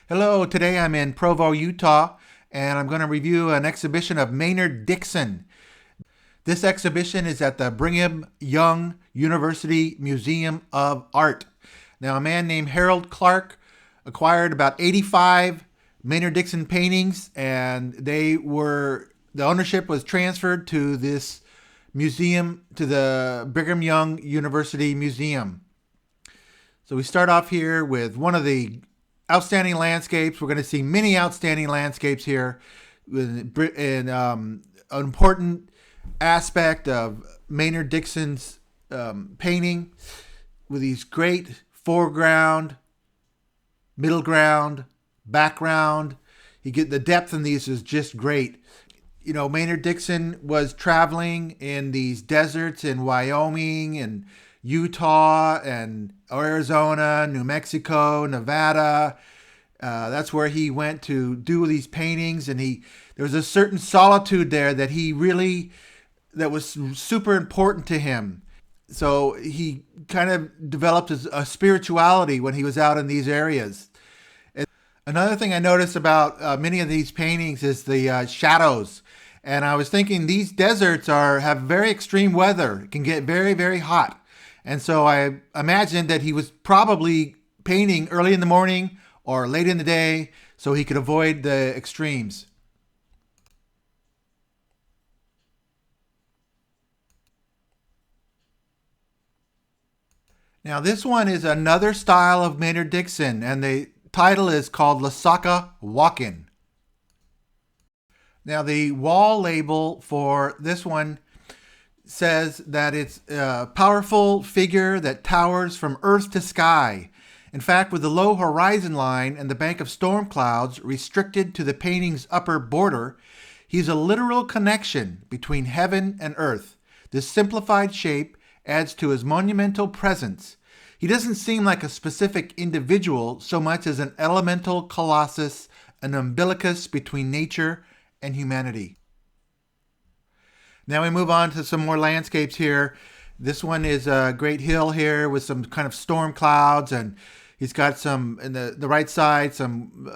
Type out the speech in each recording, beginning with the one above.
Hello, today I'm in Provo, Utah, and I'm going to review an exhibition of Maynard Dixon. This exhibition is at the Brigham Young University Museum of Art. Now, a man named Harold Clark acquired about 85 Maynard Dixon paintings, and the ownership was transferred to this museum, to the Brigham Young University Museum. So we start off here with one of the outstanding landscapes. We're going to see many outstanding landscapes here. An important aspect of Maynard Dixon's painting, with these great foreground, middle ground, background. You get the depth in these is just great. You know, Maynard Dixon was traveling in these deserts in Wyoming and Utah and Arizona, New Mexico, Nevada. That's where he went to do these paintings, and there was a certain solitude there that that was super important to him. So he kind of developed a spirituality when he was out in these areas. And another thing I noticed about many of these paintings is the shadows. And I was thinking these deserts have very extreme weather. It can get very, very hot. And so I imagined that he was probably painting early in the morning or late in the day so he could avoid the extremes. Now this one is another style of Maynard Dixon, and the title is called Lasaka Walkin'. Now the wall label for this one says that it's a powerful figure that towers from earth to sky. In fact, with the low horizon line and the bank of storm clouds restricted to the painting's upper border, he's a literal connection between heaven and earth. This simplified shape adds to his monumental presence. He doesn't seem like a specific individual so much as an elemental colossus, an umbilicus between nature and humanity. Now we move on to some more landscapes here. This one is a great hill here with some kind of storm clouds, and he's got some, in the right side, some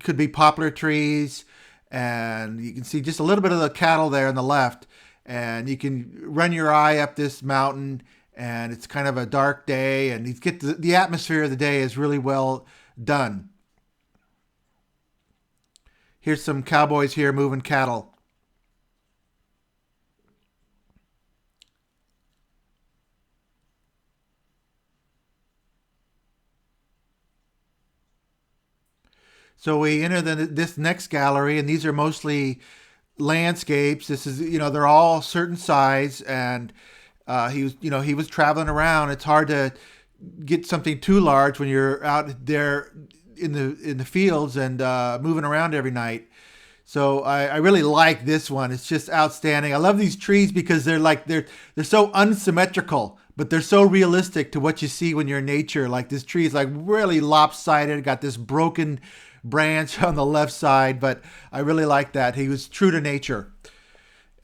could be poplar trees, and you can see just a little bit of the cattle there on the left, and you can run your eye up this mountain, and it's kind of a dark day, and the atmosphere of the day is really well done. Here's some cowboys here moving cattle. So we enter this next gallery, and these are mostly landscapes. This is, they're all certain size, and he was traveling around. It's hard to get something too large when you're out there in the fields and moving around every night. So I really like this one. It's just outstanding. I love these trees because they're so unsymmetrical, but they're so realistic to what you see when you're in nature. Like this tree is like really lopsided, got this broken branch on the left side, but I really like that. He was true to nature.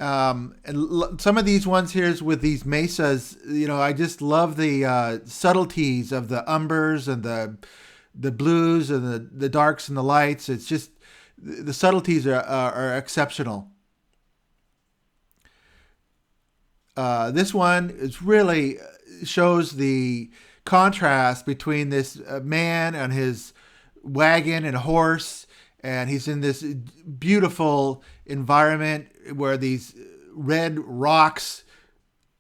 Some of these ones here with these mesas, I just love the subtleties of the umbers and the blues and the darks and the lights. It's just the subtleties are exceptional. This one is really shows the contrast between this man and his wagon and horse, and he's in this beautiful environment where these red rocks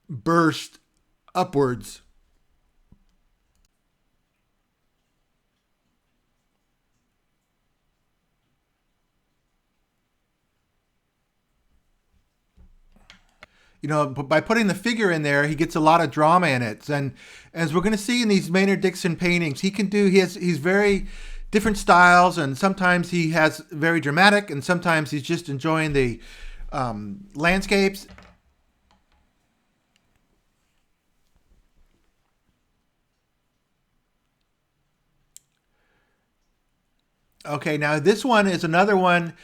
burst upwards. By putting the figure in there, he gets a lot of drama in it. And as we're going to see in these Maynard Dixon paintings, he's very different styles, and sometimes he has very dramatic, and sometimes he's just enjoying the landscapes. Okay, now this one is another one,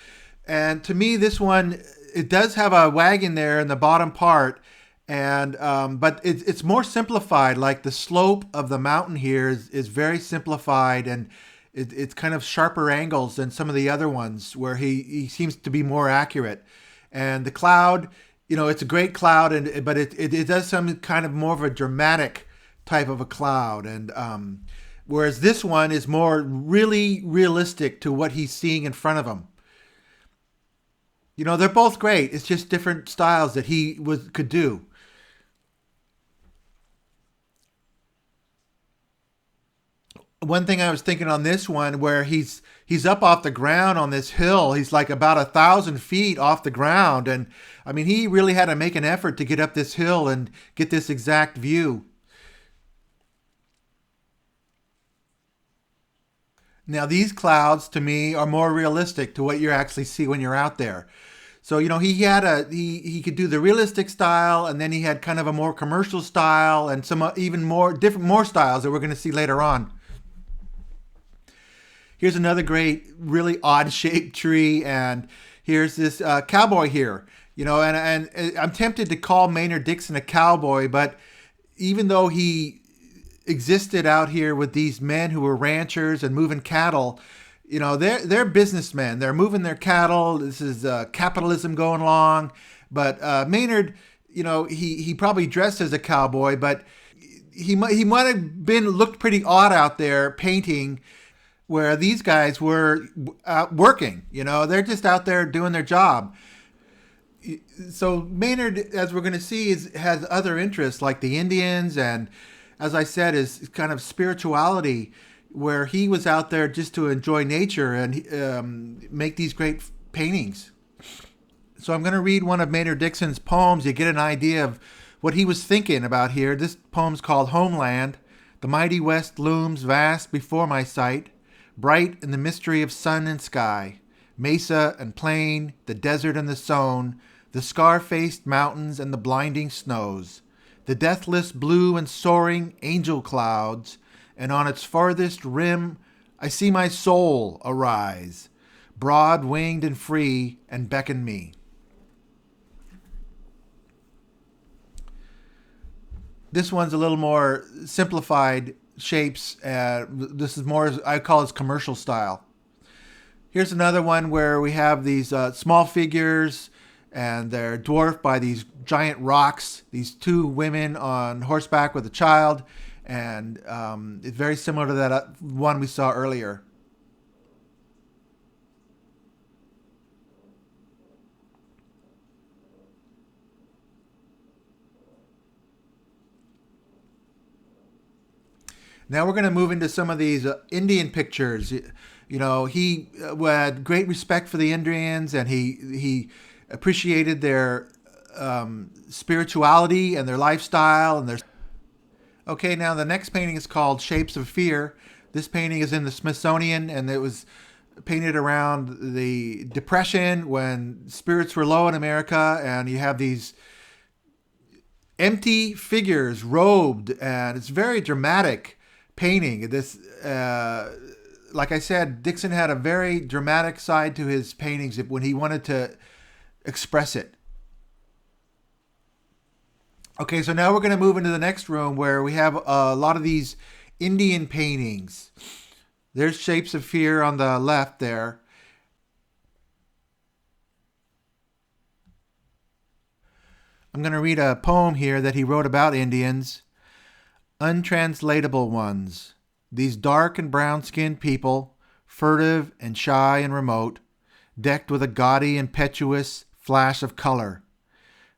and to me, this one, it does have a wagon there in the bottom part, and but it's more simplified. Like the slope of the mountain here is very simplified, and It's kind of sharper angles than some of the other ones where he seems to be more accurate. And the cloud, it's a great cloud, but it does some kind of more of a dramatic type of a cloud. And whereas this one is more really realistic to what he's seeing in front of him. They're both great. It's just different styles that he could do. One thing I was thinking on this one, where he's up off the ground on this hill. He's like about 1,000 feet off the ground, and I mean, he really had to make an effort to get up this hill and get this exact view. Now, these clouds to me are more realistic to what you actually see when you're out there. So he could do the realistic style, and then he had kind of a more commercial style, and some even more different more styles that we're going to see later on. Here's another great, really odd shaped tree, and here's this cowboy here. And I'm tempted to call Maynard Dixon a cowboy, but even though he existed out here with these men who were ranchers and moving cattle, they're businessmen. They're moving their cattle. This is capitalism going along. But Maynard, he probably dressed as a cowboy, but he might have been looked pretty odd out there painting, where these guys were out working. They're just out there doing their job. So Maynard, as we're going to see, has other interests like the Indians, and as I said, is kind of spirituality, where he was out there just to enjoy nature and make these great paintings. So I'm going to read one of Maynard Dixon's poems. You get an idea of what he was thinking about here. This poem's called Homeland. The mighty West looms vast before my sight, bright in the mystery of sun and sky, mesa and plain, the desert and the sown, the scar-faced mountains and the blinding snows, the deathless blue and soaring angel clouds, and on its farthest rim I see my soul arise, broad-winged and free, and beckon me. This one's a little more simplified shapes. This is more, I call it commercial style. Here's another one where we have these small figures, and they're dwarfed by these giant rocks. These two women on horseback with a child, and it's very similar to that one we saw earlier. Now we're going to move into some of these Indian pictures. He had great respect for the Indians, and he appreciated their spirituality and their lifestyle and their. Okay, now the next painting is called Shapes of Fear. This painting is in the Smithsonian, and it was painted around the Depression, when spirits were low in America, and you have these empty figures robed, and it's very dramatic painting. This, like I said, Dixon had a very dramatic side to his paintings when he wanted to express it. Okay, so now we're going to move into the next room, where we have a lot of these Indian paintings. There's Shapes of Fear on the left there. I'm going to read a poem here that he wrote about Indians. Untranslatable ones, these dark and brown-skinned people, furtive and shy and remote, decked with a gaudy, impetuous flash of color.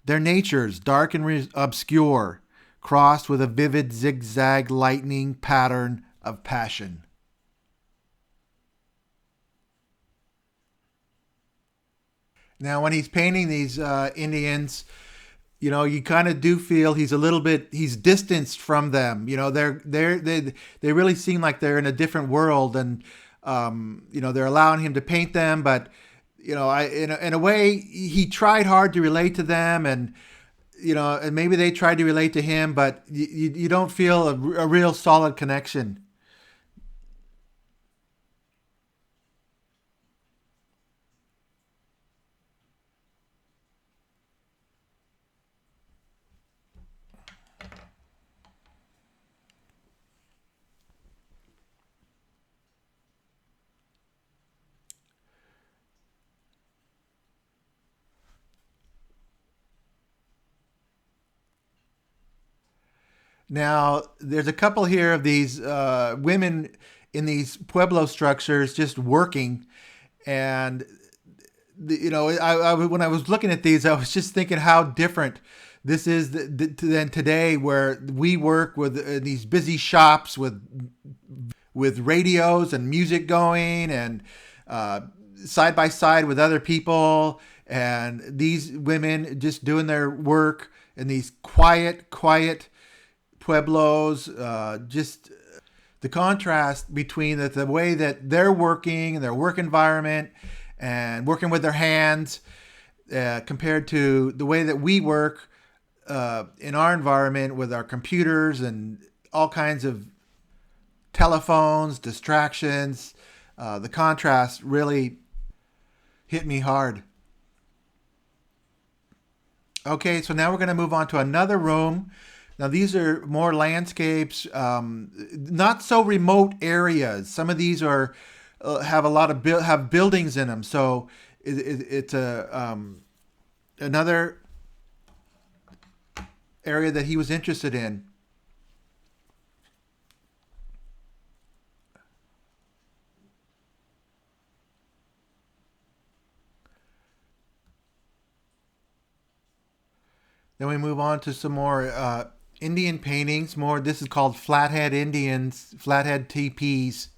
Their natures, dark and obscure, crossed with a vivid zigzag lightning pattern of passion. Now, when he's painting these Indians, you kind of do feel he's distanced from them. They really seem like they're in a different world, and they're allowing him to paint them, but in a way, he tried hard to relate to them, and and maybe they tried to relate to him, but you don't feel a real solid connection. Now, there's a couple here of these women in these pueblo structures just working, and when I was looking at these, I was just thinking how different this is than today, where we work with these busy shops with radios and music going, and uh, side by side with other people, and these women just doing their work in these quiet pueblos. Just the contrast between the way that they're working and their work environment and working with their hands compared to the way that we work in our environment with our computers and all kinds of telephones, distractions. The contrast really hit me hard. Okay, so now we're going to move on to another room. Now these are more landscapes, not so remote areas. Some of these are have a lot of have buildings in them, so it's a another area that he was interested in. Then we move on to some more Indian paintings. More, this is called Flathead Indians, Flathead teepees.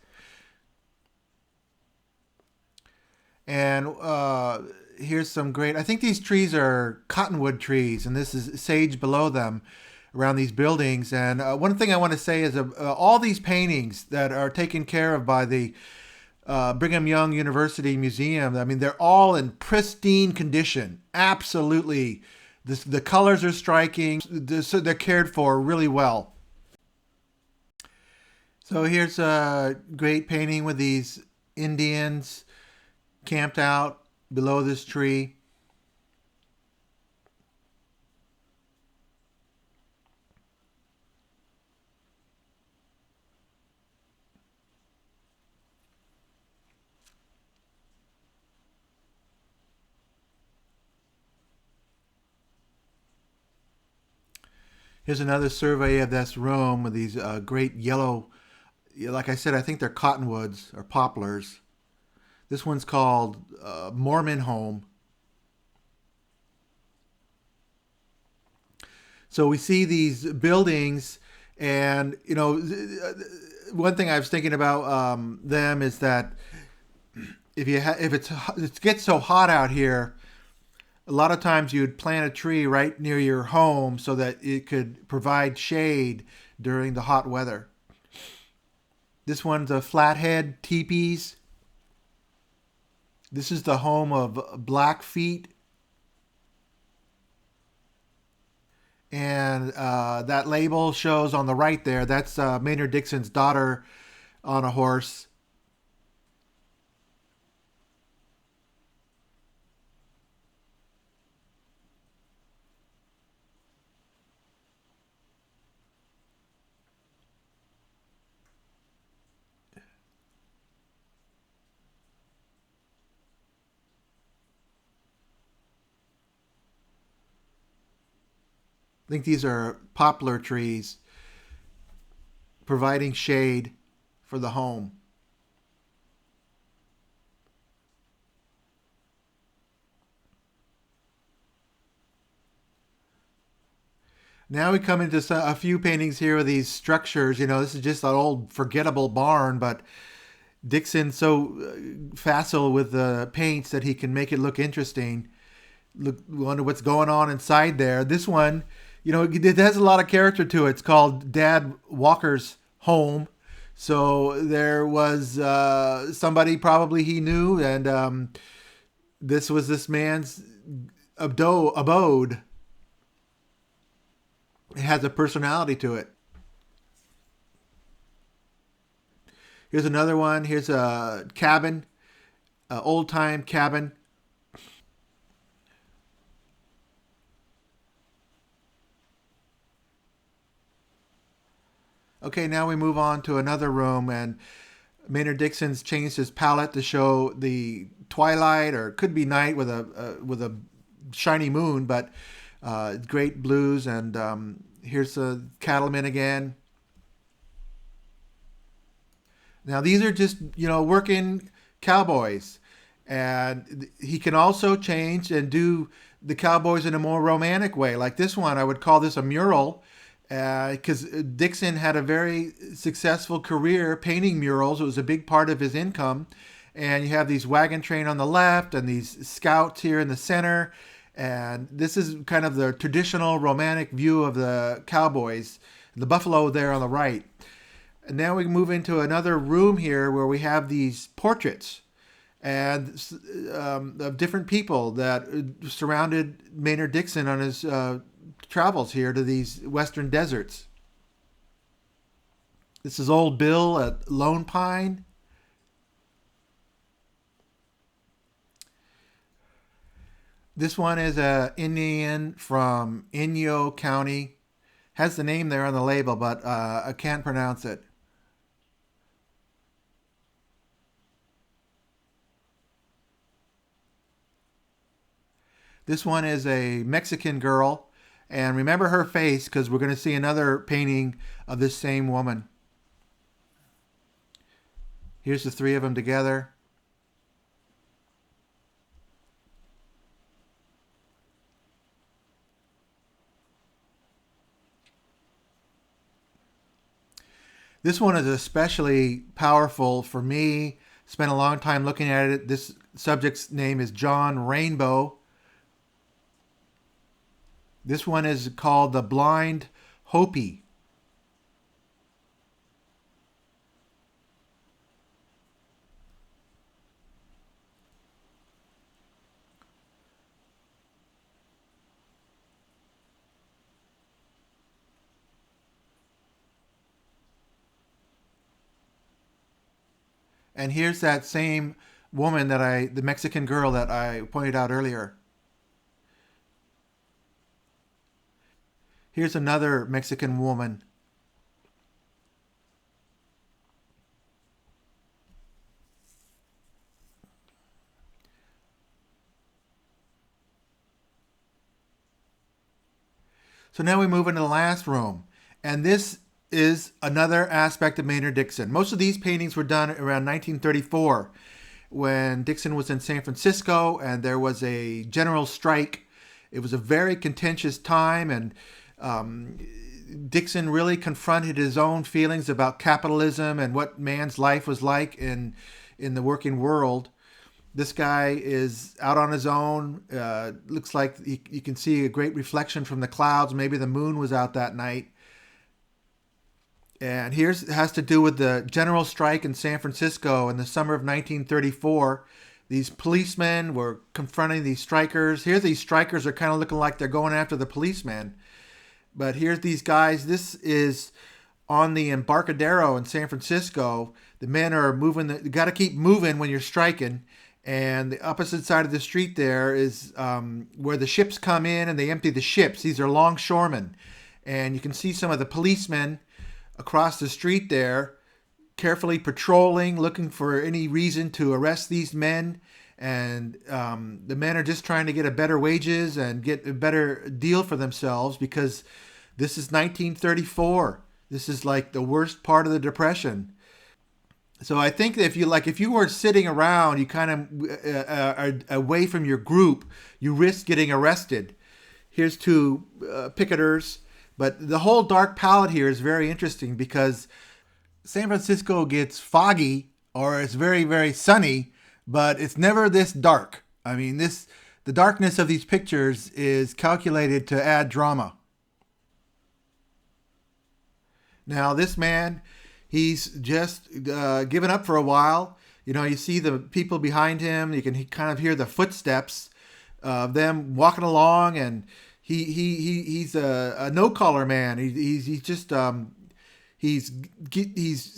And here's some great, I think these trees are cottonwood trees, and this is sage below them around these buildings. And one thing I want to say is all these paintings that are taken care of by the Brigham Young University Museum, I mean, they're all in pristine condition. Absolutely. The colors are striking. So they're cared for really well. So here's a great painting with these Indians camped out below this tree. Here's another survey of this room with these great yellow, like I said, I think they're cottonwoods or poplars. This one's called Mormon Home. So we see these buildings, and one thing I was thinking about them is that if it gets so hot out here, a lot of times you'd plant a tree right near your home so that it could provide shade during the hot weather. This one's a Flathead teepees. This is the home of Blackfeet. And that label shows on the right there, that's Maynard Dixon's daughter on a horse. I think these are poplar trees providing shade for the home. Now we come into a few paintings here of these structures. This is just an old forgettable barn, but Dixon's so facile with the paints that he can make it look interesting. Look, wonder what's going on inside there. This one, it has a lot of character to it. It's called Dad Walker's home. So there was somebody probably he knew, and this was this man's abode. It has a personality to it. Here's another one. Here's a cabin, an old time cabin. Okay, now we move on to another room, and Maynard Dixon's changed his palette to show the twilight, or it could be night with a shiny moon, but great blues, and Here's a cattleman again. Now these are just, working cowboys. And he can also change and do the cowboys in a more romantic way. Like this one, I would call this a mural because Dixon had a very successful career painting murals. It was a big part of his income. And you have these wagon train on the left and these scouts here in the center. And this is kind of the traditional romantic view of the cowboys, the buffalo there on the right. And now we move into another room here where we have these portraits and of different people that surrounded Maynard Dixon on his travels here to these western deserts. This is Old Bill at Lone Pine. This one is a Indian from Inyo County. Has the name there on the label, but I can't pronounce it. This one is a Mexican girl. And remember her face because we're going to see another painting of this same woman. Here's the three of them together. This one is especially powerful for me. Spent a long time looking at it. This subject's name is John Rainbow. This one is called The Blind Hopi. And here's that same woman the Mexican girl that I pointed out earlier. Here's another Mexican woman. So now we move into the last room. And this is another aspect of Maynard Dixon. Most of these paintings were done around 1934 when Dixon was in San Francisco and there was a general strike. It was a very contentious time, and Dixon really confronted his own feelings about capitalism and what man's life was like in the working world. This guy is out on his own. Looks like you can see a great reflection from the clouds. Maybe the moon was out that night. And it has to do with the general strike in San Francisco in the summer of 1934. These policemen were confronting these strikers. Here these strikers are kind of looking like they're going after the policemen. But here's these guys. This is on the Embarcadero in San Francisco. The men are moving. You got to keep moving when you're striking. And the opposite side of the street there is where the ships come in and they empty the ships. These are longshoremen. And you can see some of the policemen across the street there, carefully patrolling, looking for any reason to arrest these men. And the men are just trying to get a better wages and get a better deal for themselves because this is 1934. This is like the worst part of the Depression. So I think that if you were sitting around, you kind of are away from your group, you risk getting arrested. Here's two picketers. But the whole dark palette here is very interesting because San Francisco gets foggy or it's very, very sunny, but it's never this dark. I mean, the darkness of these pictures is calculated to add drama. Now, this man, he's just given up for a while. You see the people behind him. You can kind of hear the footsteps of them walking along, and he's a no collar man. He's just he's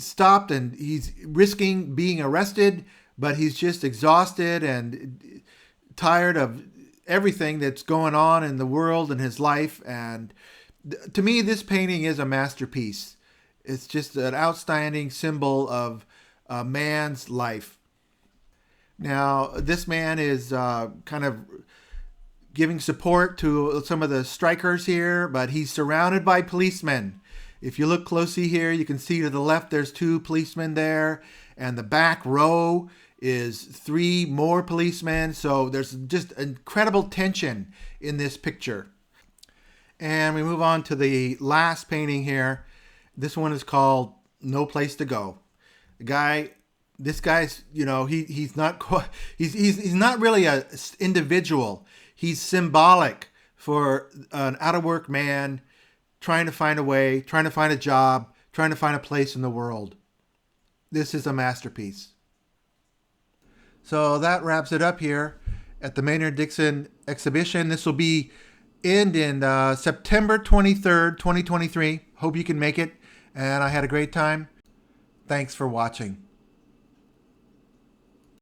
stopped and he's risking being arrested, but he's just exhausted and tired of everything that's going on in the world and his life. And to me, this painting is a masterpiece. It's just an outstanding symbol of a man's life. Now, this man is kind of giving support to some of the strikers here, but he's surrounded by policemen. If you look closely here, you can see to the left there's 2 policemen there, and the back row is 3 more policemen. So there's just incredible tension in this picture. And we move on to the last painting here. This one is called No Place to Go. This guy's, he's not he's not really an individual. He's symbolic for an out-of-work man trying to find a way, trying to find a job, trying to find a place in the world. This is a masterpiece. So that wraps it up here at the Maynard Dixon exhibition. This will end in September 23rd, 2023. Hope you can make it. And I had a great time. Thanks for watching.